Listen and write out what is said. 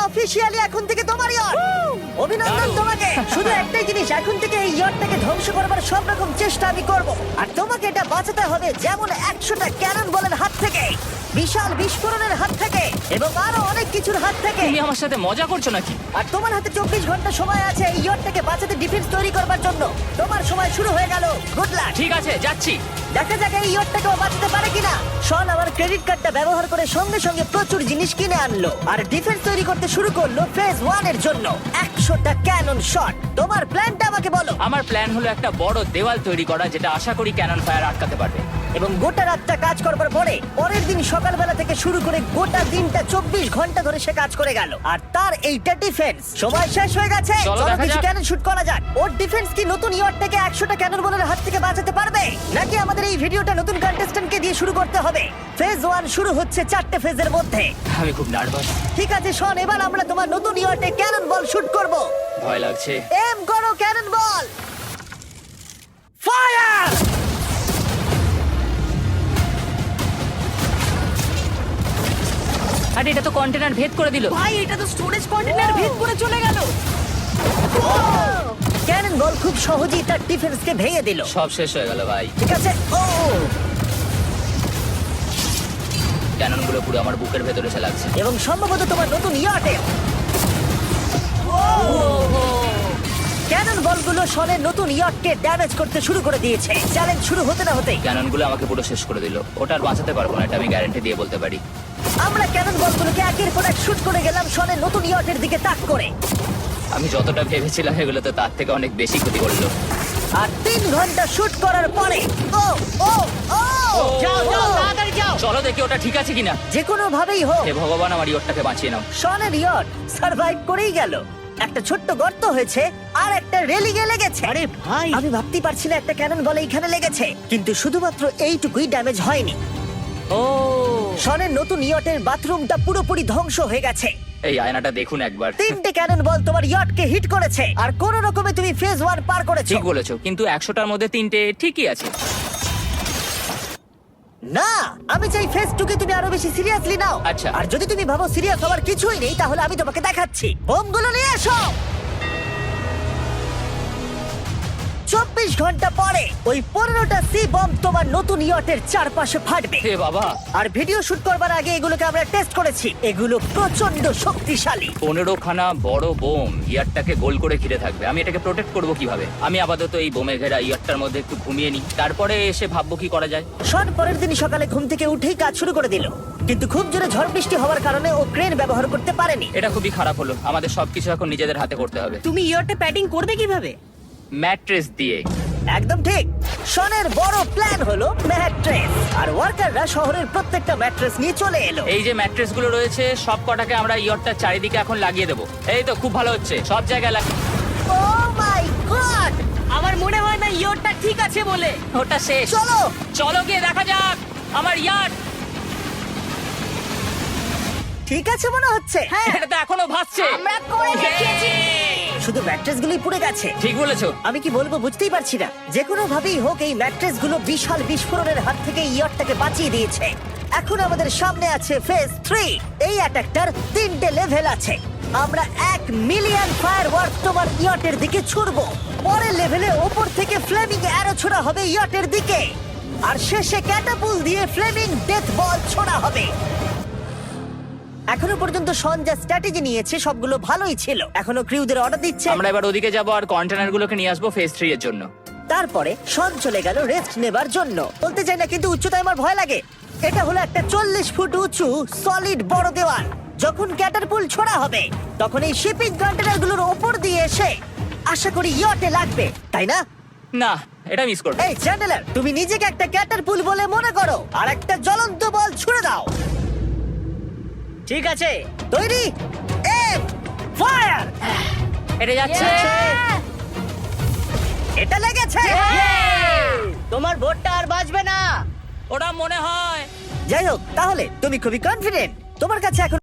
Officially এখন থেকে তোমার ইয়ট। অভিনন্দন তোমাকে। শুধু একটাই জিনিস, এখন থেকে এই ইয়টটাকে ধ্বংস করবার সব রকম চেষ্টা আমি করব, আর তোমাকে এটা বাঁচাতে হবে যেমন 100টা ক্যানন বলের হাত থেকে, বিশাল বিস্ফোরণের হাত থেকে, এবং আরো অনেক কিছুর হাত থেকে। তুমি আমার সাথে মজা করছো নাকি? আর তোমার হাতে 24 ঘন্টা সময় আছে এই ইয়টটাকে বাঁচাতে, ডিফেন্স তৈরি করবার জন্য। তোমার সময় শুরু হয়ে গেল। Good luck. ঠিক আছে, যাচ্ছি। দেখা যাক এই ইয়টটাকেও বাঁচাতে পারে কিনা। শন আমার ক্রেডিট কার্ডটা ব্যবহার করে সঙ্গে সঙ্গে প্রচুর জিনিস কিনে আনলো আর ডিফেন্স তৈরি করতে শুরু করলো ফেজ 1 এর জন্য 100টা ক্যানন শট। তোমার প্ল্যানটা আমাকে বলো। আমার প্ল্যান হলো একটা বড় দেওয়াল তৈরি করা, যেটা আশা করি ক্যানন ফায়ার আটকাতে পারবে। এবং গোটা রাতটা কাজ করবার পরে পরের দিন সকালবেলা থেকে শুরু করে গোটা দিনটা 24 ঘন্টা ধরে সে কাজ করে গেল, আর তার এইটা ডিফেন্স। সময় শেষ হয়ে গেছে। চলো চলো দেখা কিছু যাক। ক্যানন শুট করা যাক। ওর ডিফেন্স কি নতুন ইয়টটাকে 100টা ক্যানন বলের হাত থেকে বাঁচাতে পারবে, নাকি আমাদের এই ভিডিওটা নতুন কন্টেস্ট্যান্টকে দিয়ে শুরু করতে হবে? ফেজ 1 শুরু হচ্ছে 4টে ফেজের মধ্যে। আমি খুব নার্ভাস। ঠিক আছে শন, এবার আমরা তোমার নতুন ইয়টে ক্যানন বল শুট করব। ভয় লাগছে। এম করো ক্যানন বল। ফায়ার! আরে এটা তো কন্টেনার ভেদ করে দিল। ভাই এটা তো স্টোরেজ কন্টেনার ভেদ করে চলে গেল। ক্যানন বল খুব সহজেই তার ডিফেন্সকে ভেঙে দিল। সব শেষ হয়ে গেল ভাই। ঠিক আছে। ও ক্যাননগুলো পুরো আমার বুকের ভেতরে এসে লাগছে। এবং সম্ভবত তোমার নতুন ইয়টে ক্যানন বলগুলো শনের নতুন ইয়টকে ড্যামেজ করতে শুরু করে দিয়েছে। চ্যালেঞ্জ শুরু হতে না হতেই ক্যাননগুলো আমাকে পুরো শেষ করে দিল। ওটা আর বাঁচাতে পারবো না, এটা আমি গ্যারান্টি দিয়ে বলতে পারি। আমরা ক্যানন বলগুলোকে একের পর এক শুট করে গেলাম শনের নতুন ইয়টের দিকে তাক করে। আমি যতটা ভেবেছিলাম এগুলো তো তার থেকে অনেক বেশি ক্ষতি করলো। আর 3 ঘন্টা শুট করার পরে ও ও ও যাও যাও তাড়াতাড়ি যাও। চলো দেখি ওটা ঠিক আছে কিনা। যে কোনো ভাবেই হোক হে ভগবান, আমার ইয়টটাকে বাঁচিয়ে নাও। শনের ইয়ট সার্ভাইভ করেই গেল। একটা ছোট্ট গর্ত হয়েছে আর একটা রেলিংয়ে লেগেছে। আরে ভাই আমি ভাবতেই পারছি না একটা ক্যানন বল এইখানে লেগেছে, কিন্তু শুধুমাত্র এইটুকুই ড্যামেজ হয়নি। ও শনের নতুন ইয়টের বাথরুমটা পুরোপুরি ধ্বংস হয়ে গেছে। এই আয়নাটা দেখুন একবার। 3টে ক্যানন বল তোমার ইয়টকে হিট করেছে, আর কোন রকমে তুমি ফেজ 1 পার করেছো। ঠিক বলেছো, কিন্তু 100টার মধ্যে 3টে ঠিকই আছে। না, আমি চাই ফেজ 2 কে তুমি আরো বেশি সিরিয়াসলি নাও। আচ্ছা। আর যদি তুমি ভাবো সিরিয়াস হওয়ার কিছুই নেই, তাহলে আমি তোমাকে দেখাচ্ছি। বোমগুলো নিয়ে এসো। 24 ঘন্টা পরে ওই 15টা সি বম তোমার নতুন ইয়টের চারপাশে ফাটবে। হে বাবা, আর ভিডিও শুট করবার আগে এগুলোকে আমরা টেস্ট করেছি। এগুলো প্রচন্ড শক্তিশালী। 15খানা বড় বোম ইয়ারটাকে গোল করে ঘিরে থাকবে। আমি এটাকে প্রোটেক্ট করব কিভাবে? আমি আপাতত এই বোমে ঘেরা ইয়ারটার মধ্যে একটু ঘুমিয়ে নিই, তারপরে এসে ভাববো কি করা যায়। শন পরের দিন সকালে ঘুম থেকে উঠেই কাজ শুরু করে দিল, কিন্তু খুব জোরে ঝড় বৃষ্টি হওয়ার কারণে ও ক্রেন ব্যবহার করতে পারেনি। এটা খুবই খারাপ হলো। আমাদের সবকিছু এখন নিজেদের হাতে করতে হবে। তুমি ইয়রটা প্যাডিং করবে কিভাবে? ম্যাট্রেস দিয়ে। একদম ঠিক। শনের বড় প্ল্যান হলো ম্যাট্রেস, আর ওয়ার্কাররা শহরের প্রত্যেকটা ম্যাট্রেস নিয়ে চলে এলো। এই যে ম্যাট্রেস গুলো রয়েছে সব কটাকে আমরা ইয়রটার চারিদিকে এখন লাগিয়ে দেবো। এই তো খুব ভালো হচ্ছে, সব জায়গায় ও মাই গড! আমার মনে হয় না ইয়রটা ঠিক আছে বলে। ওটা শেষ। চলো চলো গিয়ে দেখা যাক আমার ইয়ার। ঠিক আছে মনে হচ্ছে। হ্যাঁ এটা তো এখনো ভাসছে। আমরা করে দেখিয়েছি। শুধু ম্যাট্রেস গুলোই পুড়ে গেছে। ঠিক বলেছো। আমি কি বলবো বুঝতেই পারছি না। যে কোনো ভাবেই হোক এই ম্যাট্রেস গুলো বিশাল বিস্ফোরণের হাত থেকে ইয়টটাকে বাঁচিয়ে দিয়েছে। এখন আমাদের সামনে আছে ফেজ 3। এই অ্যাটাকটার 3টে লেভেল আছে। আমরা 1 মিলিয়ন ফায়ারওয়ার্ক তোমার ইয়টের দিকে ছুড়বো। পরের লেভেলে ওপর থেকে ফ্লেমিং অ্যারো ছোড়া হবে ইয়টের দিকে, আর শেষে ক্যাটাপুল দিয়ে ফ্লেমিং ডেথ বল ছোড়া হবে। এখনো পর্যন্ত শন যা স্ট্র্যাটেজি নিয়েছে সবগুলো ভালোই ছিল। এখনো ক্রিউদের অর্ডার দিচ্ছে। আমরা এবার ওদিকে যাবো আর কন্টেনার গুলোকে নিয়ে আসবো ফেজ 3 এর জন্য। তারপরে শন চলে গেল রেস্ট নেবার জন্য। বলতে চাই না, কিন্তু উচ্চতায় আমার ভয় লাগে। এটা হলো একটা 40 ফুট উঁচু সলিড বড় দেওয়াল। যখন ক্যাটারপুল ছোড়া হবে তখন এই শিপিং কন্টেনার গুলোর ওপর দিয়ে এসে আশা করি ইয়টে লাগবে, তাই না? না, এটা মিস করবে। এই চ্যান্ডেলার, তুমি নিজেকে একটা ক্যাটারপুল বলে মনে করো আর একটা জ্বলন্ত বল ছুড়ে দাও। ঠিক আছে তৈরি? Aim fire! এটা যাচ্ছে। এটা লেগেছে। তোমার ভোটটা আর বাঁচবে না। ওটা মনে হয়। যাই হোক, তাহলে তুমি খুবই কনফিডেন্ট। তোমার কাছে এখন